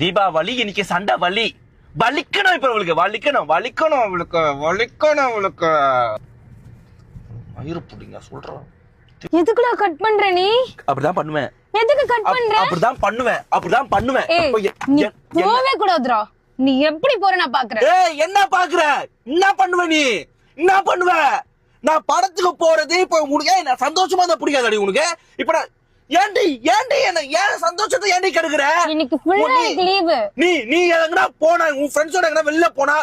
தீபாவளி இன்னைக்கு சண்டை வலி வலிக்கணும். இப்ப அவளுக்கு வலிக்கணும் அவளுக்கு மயிறு புடிங்க சொல்றேன். எதுக்குடா கட் பண்ற நீ? அப்படிதான் பண்ணுவேன். எதுக்கு கட் பண்ற? அப்படிதான் பண்ணுவேன். நீ போவே கூடாதுடா. நீ எப்படி போற நான் பாக்குறேன். ஏய் என்ன பாக்குற? என்ன பண்ணுவ நீ? என்ன பண்ணுவ? நான் படத்துக்கு போறது இப்ப உனக்கு என்ன சந்தோஷமா தான் பிடிக்காதடி உனக்கு? இப்ப ஏண்டி என்ன ஏன் சந்தோஷத்தை ஏண்டி கெடுக்குற? இன்னைக்கு ஃபுல்லா லீவ். நீ எங்கடா போனா உன் ஃப்ரெண்ட்ஸோட எங்கடா வெளில போனா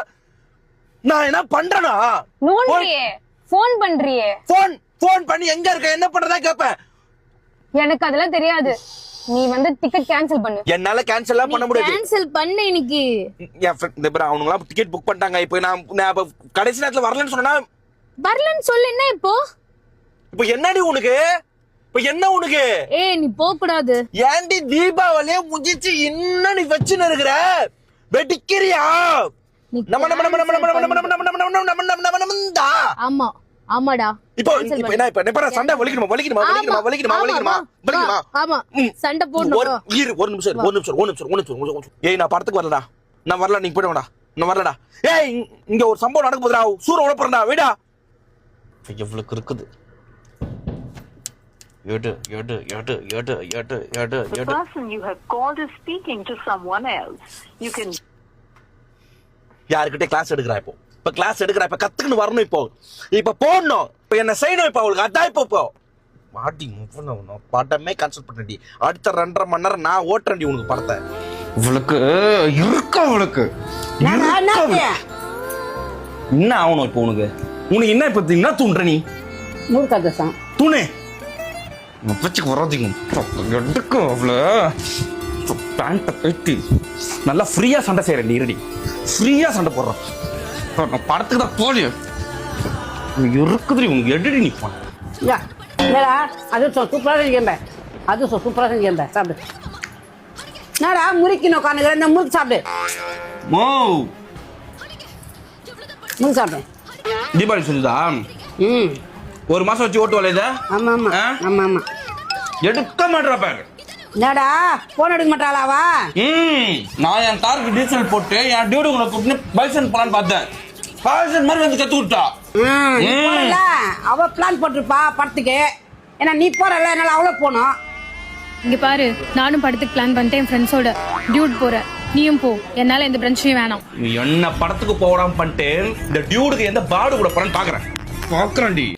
நான் என்ன பண்றேனா? நோண்டியே ஃபோன் பண்றியே. ஃபோன் பண்ணி எங்க இருக்க என்ன பண்றதா கேப்பேன். எனக்கு அதெல்லாம் தெரியாது. நீ டிக்கெட் கேன்சல் பண்ணு. என்னால கேன்சல்லாம் பண்ண முடியாது. கேன்சல் பண்ணு இன்னைக்கு. என் ஃப்ரெண்ட் அவனுங்களா டிக்கெட் புக் பண்ணிட்டாங்க. இப்போ நான் கடைசி நேரத்துல வரலன்னு சொன்னா வரலன்னு சொல்லு. என்ன இப்போ என்னடி உனக்கு? இப்ப என்ன உனக்கு? ஏய் நீ போக கூடாது. ஏண்டி தீபாவளியே முடிஞ்சிச்சு இன்னும் நீ வச்சுன்னு இருக்கிற? வெடிக்கிறியா? ஆமா ஆமாடா. இப்போ என்ன சண்டை வலிக்கணுமா? ஆமா சண்டை போடணும். ஒரு நிமிஷம். ஏய் நான் படத்துக்கு வரலடா. நான் வரல. நீ போய்டா. நான் வரலடா. ஏய் இங்க ஒரு சம்பவம் நடக்க போதுடா. சூர உடப்பறடா. வீடா எவ்வளவு இருக்குது. The person you have called is speaking to someone else. You can யார்கிட்ட கிளாஸ் எடுக்கறா இப்போ? இப்ப கிளாஸ் எடுக்கறா. இப்ப கத்துக்கிட்டு வரணும். இப்ப போடணும். இப்ப என்ன செய்யணும்? இப்ப அவளுக்கு அதான் இப்போ மாட்டி முப்பணும். படமே கேன்சல் பண்ணடி. அடுத்த 2.5 மணி நேரம் நான் ஓட்டுறேன்டி உனக்கு படத்தை. இவளுக்கு என்ன ஆகணும் இப்போ உனக்கு? என்ன இப்ப என்ன தூண்டுற நீ? தூணு வச்சுக்கு வராதிங்க. எடுக்கும் அவ்வளோ பேண்ட்டை கட்டி நல்லா ஃப்ரீயா சண்டை செய்யறேன். இருடி ஃப்ரீயா சண்டை போடுறோம். நான் படத்துக்கு தான் போலி இருக்குது உனக்கு. எடுடி நீ போன அது சூப்பரா செஞ்சேன். சாப்பிடு. நாடா முறுக்கி நோக்கானுங்கிற இந்த முறுக்கு சாப்பிடு. முறுக்கு சாப்பிடு. தீபாவளி சொல்லுதா? ஒரு மாசம் வச்சு ஓட்டு வரல. ஆமா எடுக்க மாட்டா பாரு. என்னடா போன் எடுக்க மாட்டாளாவா? நான் என் காருக்கு டீசல் போட்டு என் டியூடி உங்களை கூப்பிட்டு பைசன் பிளான் பார்த்தேன். பைசன் மாதிரி கத்து விட்டா. அவ பிளான் போட்டிருப்பா படத்துக்கு. ஏன்னா நீ போறல என்னால அவ்வளோ போனோம். இங்க பாரு, நானும் படத்துக்கு பிளான் பண்ணிட்டேன். என் ஃப்ரெண்ட்ஸோட டியூட் போறேன். நீயும் போ. என்னால எந்த பிரச்சனையும் வேணாம். என்ன படத்துக்கு போடாம பண்ணிட்டு இந்த டியூடுக்கு எந்த பாடு கூட போறேன்னு பாக்குறேன்டி.